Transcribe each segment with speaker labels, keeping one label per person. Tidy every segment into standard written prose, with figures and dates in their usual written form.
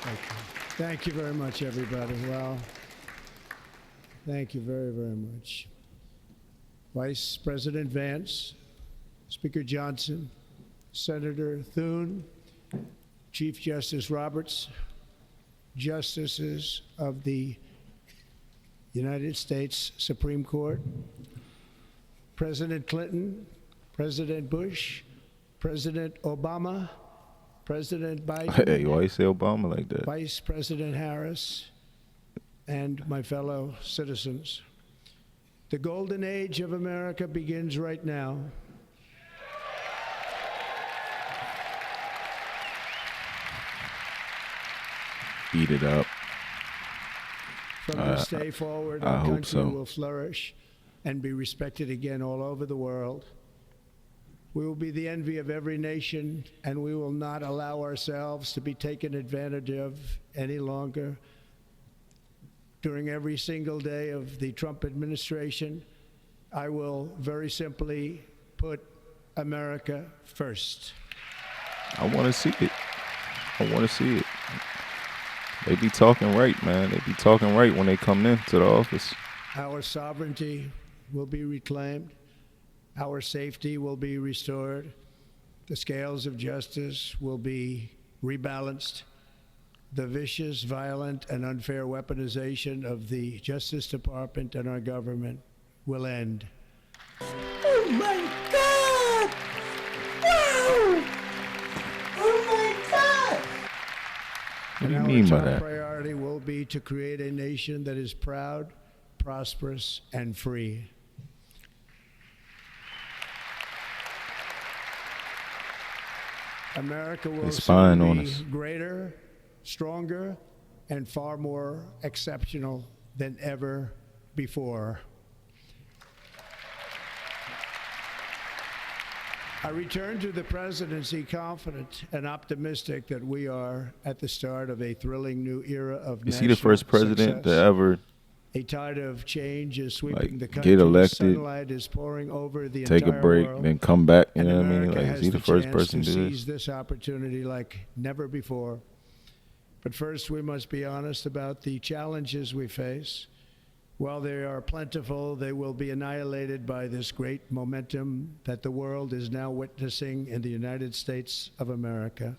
Speaker 1: Okay. Thank you very much, everybody. Well, thank you very, very much. Vice President Vance, Speaker Johnson, Senator Thune, Chief Justice Roberts, Justices of the United States Supreme Court, President Clinton, President Bush, President Obama, President Biden,
Speaker 2: Hey, why you say Obama like that?
Speaker 1: Vice President Harris, and my fellow citizens. The golden age of America begins right now.
Speaker 2: Eat it up.
Speaker 1: From this day forward,
Speaker 2: I
Speaker 1: our
Speaker 2: hope
Speaker 1: country
Speaker 2: so.
Speaker 1: will flourish and be respected again all over the world. We will be the envy of every nation, and we will not allow ourselves to be taken advantage of any longer. During every single day of the Trump administration, I will very simply put America first.
Speaker 2: I want to see it. I want to see it. They be talking right, man. They be talking right when they come into the office.
Speaker 1: Our sovereignty will be reclaimed. Our safety will be restored. The scales of justice will be rebalanced. The vicious, violent, and unfair weaponization of the Justice Department and our government will end.
Speaker 3: Oh my God! Wow! Oh my God!
Speaker 2: What do you
Speaker 1: And
Speaker 2: mean by
Speaker 1: our top
Speaker 2: that?
Speaker 1: priority will be to create a nation that is proud, prosperous, and free. America will
Speaker 2: spying
Speaker 1: soon
Speaker 2: on
Speaker 1: be
Speaker 2: us.
Speaker 1: greater, stronger, and far more exceptional than ever before. I return to the presidency confident and optimistic that we are at the start of a thrilling new era of
Speaker 2: Is he the first president to
Speaker 1: success.
Speaker 2: ever
Speaker 1: A tide of change is sweeping the
Speaker 2: get
Speaker 1: country.
Speaker 2: elected,
Speaker 1: Sunlight is pouring over the
Speaker 2: take a
Speaker 1: entire
Speaker 2: break,
Speaker 1: world.
Speaker 2: then come back? You
Speaker 1: And
Speaker 2: know what I mean?
Speaker 1: America
Speaker 2: Like,
Speaker 1: has
Speaker 2: is he the
Speaker 1: the
Speaker 2: first
Speaker 1: chance
Speaker 2: person
Speaker 1: to
Speaker 2: to do
Speaker 1: seize
Speaker 2: this?
Speaker 1: this opportunity like never before. But first, we must be honest about the challenges we face. While they are plentiful, they will be annihilated by this great momentum that the world is now witnessing in the United States of America.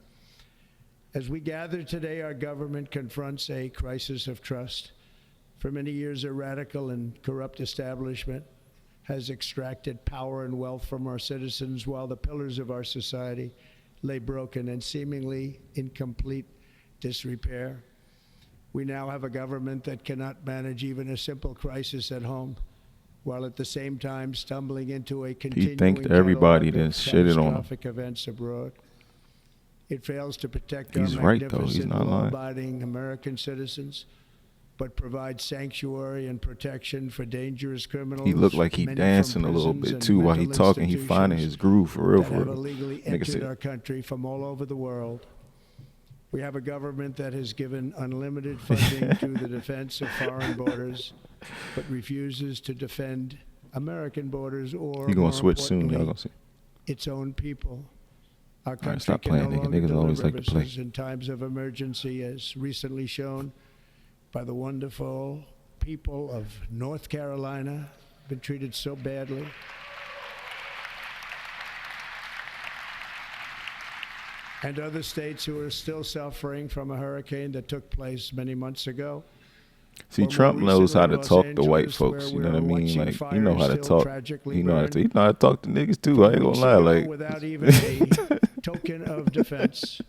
Speaker 1: As we gather today, our government confronts a crisis of trust. For many years, a radical and corrupt establishment has extracted power and wealth from our citizens while the pillars of our society lay broken and seemingly in complete disrepair. We now have a government that cannot manage even a simple crisis at home, while at the same time stumbling into a continuing
Speaker 2: thanked everybody
Speaker 1: catalog
Speaker 2: that
Speaker 1: of
Speaker 2: shitted on him.
Speaker 1: catastrophic events abroad. It fails to protect
Speaker 2: He's
Speaker 1: our
Speaker 2: right, though. He's
Speaker 1: magnificent,
Speaker 2: not lying.
Speaker 1: law-abiding American citizens, but provides sanctuary and protection for dangerous criminals.
Speaker 2: He looked like he
Speaker 1: many
Speaker 2: dancing
Speaker 1: from
Speaker 2: a little
Speaker 1: prisons
Speaker 2: bit
Speaker 1: and
Speaker 2: too while he
Speaker 1: mental
Speaker 2: talking. He finding his groove for real,
Speaker 1: that
Speaker 2: for
Speaker 1: have
Speaker 2: real.
Speaker 1: illegally
Speaker 2: Nigga
Speaker 1: entered
Speaker 2: said,
Speaker 1: our country from all over the world. We have a government that has given unlimited funding to the defense of foreign borders, but refuses to defend American borders or,
Speaker 2: He gonna
Speaker 1: more
Speaker 2: switch soon. Y'all
Speaker 1: importantly,
Speaker 2: gonna see.
Speaker 1: its own people. Our country
Speaker 2: stop
Speaker 1: can
Speaker 2: playing,
Speaker 1: no
Speaker 2: nigga.
Speaker 1: longer
Speaker 2: Niggas always
Speaker 1: deliver
Speaker 2: like to play.
Speaker 1: services in times of emergency, as recently shown by the wonderful people of North Carolina, been treated so badly. And other states who are still suffering from a hurricane that took place many months ago.
Speaker 2: See,
Speaker 1: Or more
Speaker 2: Trump knows how to
Speaker 1: recently, Los
Speaker 2: talk to white
Speaker 1: Angeles,
Speaker 2: folks.
Speaker 1: where
Speaker 2: You know what I
Speaker 1: we're
Speaker 2: mean?
Speaker 1: watching
Speaker 2: Like, he know how
Speaker 1: fires
Speaker 2: to
Speaker 1: still
Speaker 2: talk.
Speaker 1: tragically
Speaker 2: He know how
Speaker 1: burn.
Speaker 2: to. He know how to talk to niggas too. I ain't gonna
Speaker 1: Weeks
Speaker 2: lie.
Speaker 1: ago,
Speaker 2: Like,
Speaker 1: without even a token of defense.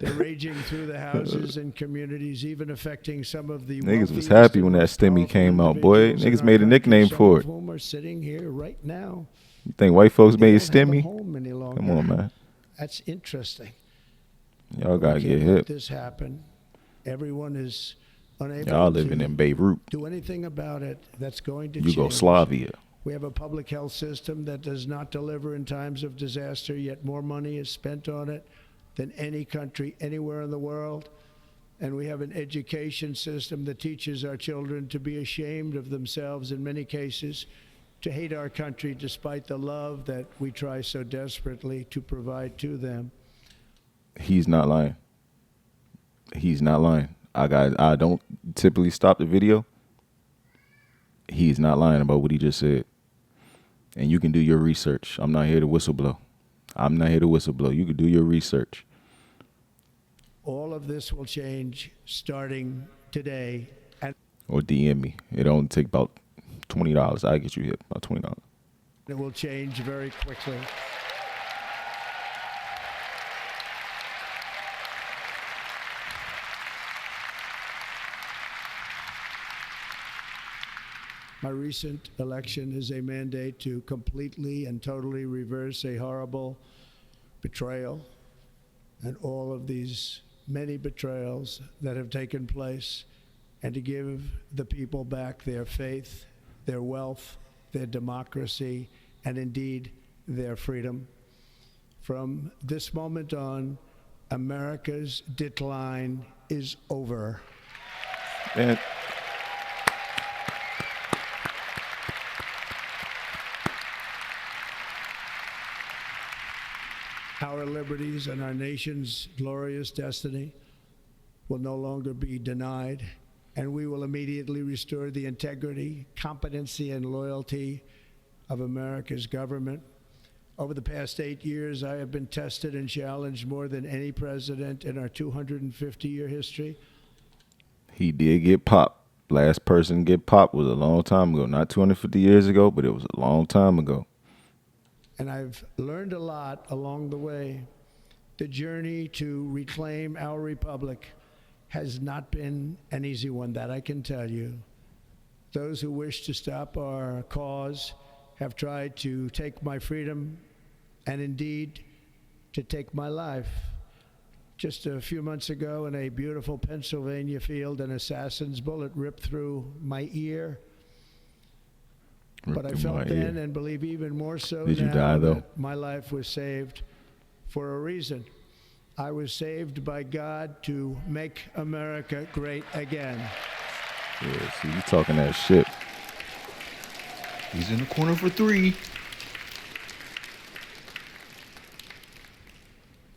Speaker 1: They're raging through the houses and communities, even affecting some of the
Speaker 2: niggas was
Speaker 1: wealthiest
Speaker 2: happy
Speaker 1: and
Speaker 2: when that
Speaker 1: most
Speaker 2: stimmy
Speaker 1: powerful
Speaker 2: came out, boy.
Speaker 1: individuals in
Speaker 2: Niggas
Speaker 1: our
Speaker 2: made a
Speaker 1: country,
Speaker 2: nickname
Speaker 1: some
Speaker 2: for
Speaker 1: of
Speaker 2: it.
Speaker 1: whom are sitting here right now.
Speaker 2: You think white folks
Speaker 1: They
Speaker 2: made
Speaker 1: don't have a
Speaker 2: stimmy?
Speaker 1: home any longer.
Speaker 2: Come on, man.
Speaker 1: That's interesting.
Speaker 2: Y'all gotta
Speaker 1: We
Speaker 2: get
Speaker 1: can't let
Speaker 2: hip.
Speaker 1: this happen. Everyone is unable
Speaker 2: Y'all living
Speaker 1: to
Speaker 2: in Beirut,
Speaker 1: do anything about it. That's going to change.
Speaker 2: Yugoslavia.
Speaker 1: We have a public health system that does not deliver in times of disaster, yet more money is spent on it than any country anywhere in the world. And we have an education system that teaches our children to be ashamed of themselves in many cases, to hate our country despite the love that we try so desperately to provide to them.
Speaker 2: He's not lying. He's not lying. I don't typically stop the video. He's not lying about what he just said. And you can do your research. I'm not here to whistleblow. I'm not here to whistleblow. You can do your research.
Speaker 1: All of this will change starting today. And
Speaker 2: Or DM me. It only take about $20. I get you hit about $20.
Speaker 1: it will change very quickly. My recent election is a mandate to completely and totally reverse a horrible betrayal and all of these many betrayals that have taken place, and to give the people back their faith, their wealth, their democracy, and indeed their freedom. From this moment on, America's decline is over.
Speaker 2: And
Speaker 1: our liberties and our nation's glorious destiny will no longer be denied, and we will immediately restore the integrity, competency, and loyalty of America's government. Over the past 8 years, I have been tested and challenged more than any president in our 250-year history.
Speaker 2: he did get popped. Last person to get popped was a long time ago. Not 250 years ago, but it was a long time ago.
Speaker 1: And I've learned a lot along the way. The journey to reclaim our republic has not been an easy one, that I can tell you. Those who wish to stop our cause have tried to take my freedom and indeed to take my life. Just a few months ago in a beautiful Pennsylvania field, an assassin's bullet ripped through my ear. But I felt then and believe even more so
Speaker 2: Did you
Speaker 1: now
Speaker 2: die, though?
Speaker 1: that my life was saved for a reason. I was saved by God to make America great again.
Speaker 2: Yeah, see, you talking that shit.
Speaker 3: He's in the corner for 3.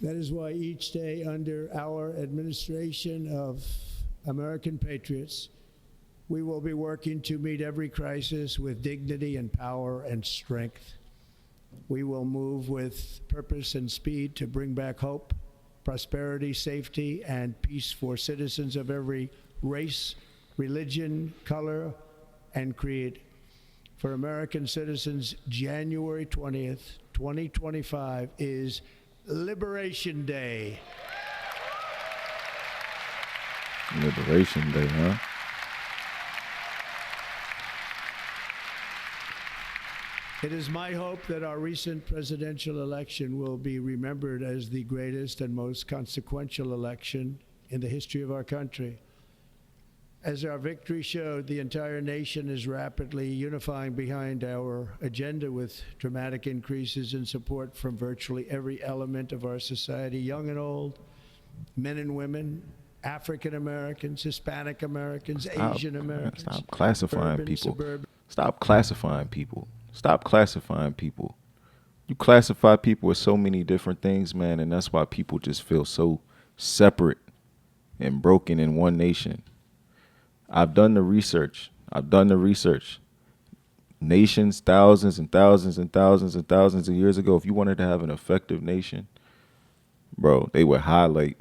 Speaker 1: That is why each day under our administration of American patriots, we will be working to meet every crisis with dignity and power and strength. We will move with purpose and speed to bring back hope, prosperity, safety, and peace for citizens of every race, religion, color, and creed. For American citizens, January 20th, 2025 is Liberation Day.
Speaker 2: Liberation Day, huh?
Speaker 1: It is my hope that our recent presidential election will be remembered as the greatest and most consequential election in the history of our country. As our victory showed, the entire nation is rapidly unifying behind our agenda with dramatic increases in support from virtually every element of our society, young and old, men and women, African Americans, Hispanic Americans, Asian Americans.
Speaker 2: Stop classifying
Speaker 1: urban,
Speaker 2: people.
Speaker 1: suburban.
Speaker 2: Stop classifying people. Stop classifying people. You classify people as so many different things, man, and that's why people just feel so separate and broken in one nation. I've done the research. Nations, thousands and thousands and thousands and thousands of years ago, if you wanted to have an effective nation, bro, they would highlight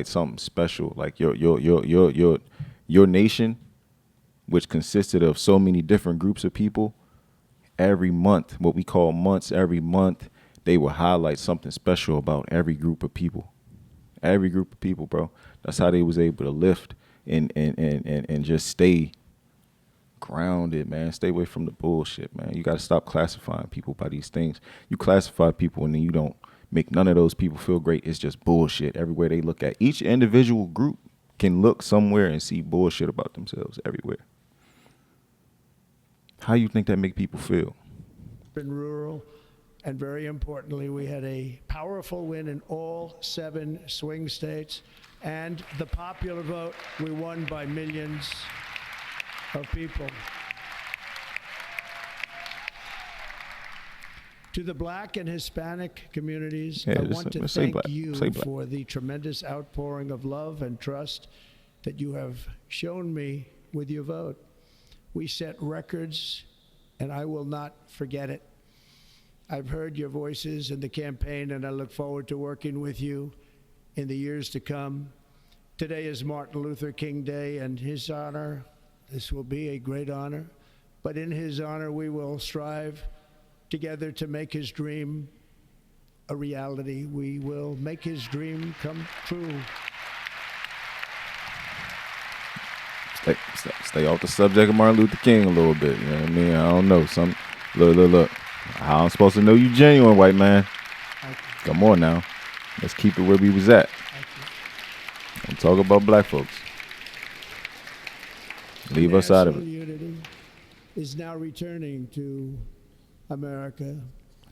Speaker 2: something special. Like your nation, which consisted of so many different groups of people, every month, what we call months, every month, they would highlight something special about every group of people. Every group of people, bro. That's how they was able to lift and just stay grounded, man. Stay away from the bullshit, man. You got to stop classifying people by these things. You classify people and then you don't make none of those people feel great. It's just bullshit everywhere they look at. Each individual group can look somewhere and see bullshit about themselves everywhere. How you think that make people feel?
Speaker 1: In rural, and very importantly, we had a powerful win in all 7 swing states, and the popular vote, we won by millions of people. To the Black and Hispanic communities,
Speaker 2: Yeah,
Speaker 1: I
Speaker 2: just
Speaker 1: want to
Speaker 2: say
Speaker 1: thank
Speaker 2: black.
Speaker 1: you
Speaker 2: Say black.
Speaker 1: for the tremendous outpouring of love and trust that you have shown me with your vote. We set records, and I will not forget it. I've heard your voices in the campaign, and I look forward to working with you in the years to come. Today is Martin Luther King Day, and his honor, this will be a great honor, but in his honor, we will strive together to make his dream a reality. We will make his dream come true.
Speaker 2: Stay off the subject of Martin Luther King a little bit. You know what I mean? I don't know. Look. How I'm supposed to know you genuine, white man? Come on now. Let's keep it where we was at. Don't talk about black folks. Leave us out of it.
Speaker 1: Unity is now returning to America.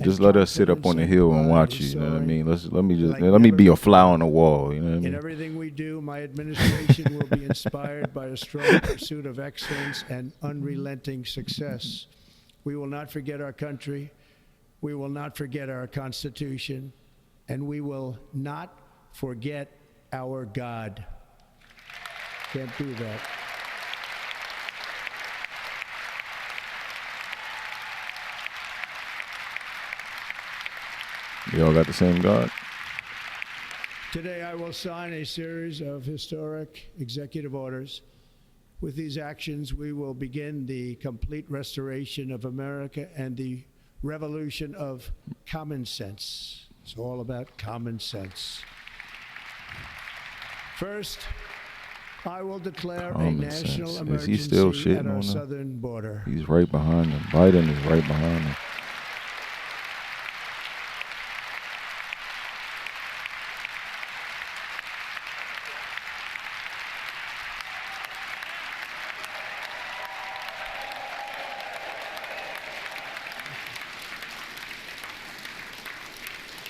Speaker 2: Just let us sit up on the hill and watch you. You know what I mean? Let me be a fly on the wall. You know what I
Speaker 1: In
Speaker 2: mean?
Speaker 1: everything we do, my administration will be inspired by a strong pursuit of excellence and unrelenting success. We will not forget our country. We will not forget our Constitution. And we will not forget our God. Can't do that.
Speaker 2: You all got the same God?
Speaker 1: Today, I will sign a series of historic executive orders. With these actions, we will begin the complete restoration of America and the revolution of common sense. It's all about common sense. First, I will declare
Speaker 2: Common
Speaker 1: a national
Speaker 2: sense. Is
Speaker 1: emergency
Speaker 2: he still
Speaker 1: at
Speaker 2: shitting
Speaker 1: our
Speaker 2: on them?
Speaker 1: southern border.
Speaker 2: He's right behind him. Biden is right behind him.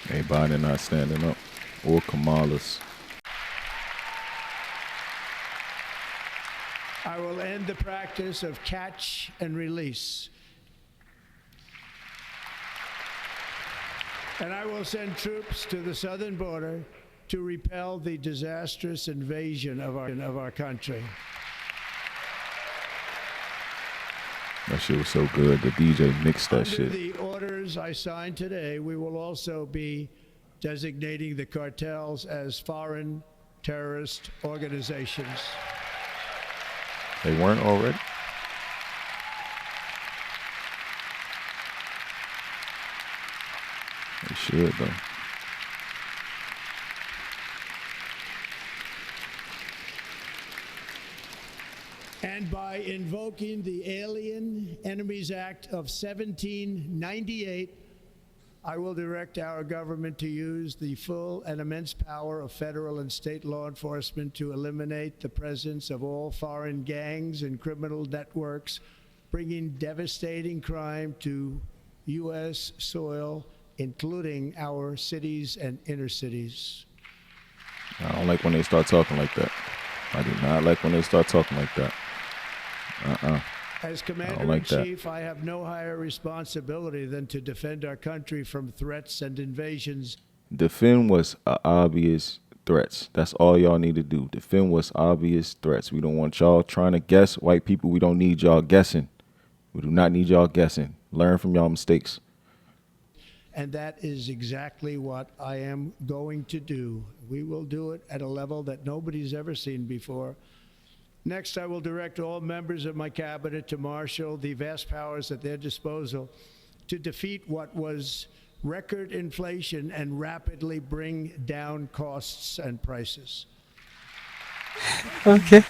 Speaker 2: Hey, Biden not standing up. Or Kamala's.
Speaker 1: I will end the practice of catch and release. And I will send troops to the southern border to repel the disastrous invasion of our country.
Speaker 2: That shit was so good. The DJ mixed that
Speaker 1: Under
Speaker 2: shit.
Speaker 1: the orders I signed today, we will also be designating the cartels as foreign terrorist organizations.
Speaker 2: They weren't already? They should, though.
Speaker 1: And by invoking the Alien Enemies Act of 1798, I will direct our government to use the full and immense power of federal and state law enforcement to eliminate the presence of all foreign gangs and criminal networks, bringing devastating crime to U.S. soil, including our cities and inner cities.
Speaker 2: I don't like when they start talking like that. I do not like when they start talking like that.
Speaker 1: As
Speaker 2: like
Speaker 1: Commander-in-Chief, I have no higher responsibility than to defend our country from threats and invasions.
Speaker 2: Defend what's obvious threats. That's all y'all need to do. Defend what's obvious threats. We don't want y'all trying to guess. White people, we don't need y'all guessing. We do not need y'all guessing. Learn from y'all mistakes.
Speaker 1: And that is exactly what I am going to do. We will do it at a level that nobody's ever seen before. Next, I will direct all members of my cabinet to marshal the vast powers at their disposal to defeat what was record inflation and rapidly bring down costs and prices.
Speaker 3: Okay.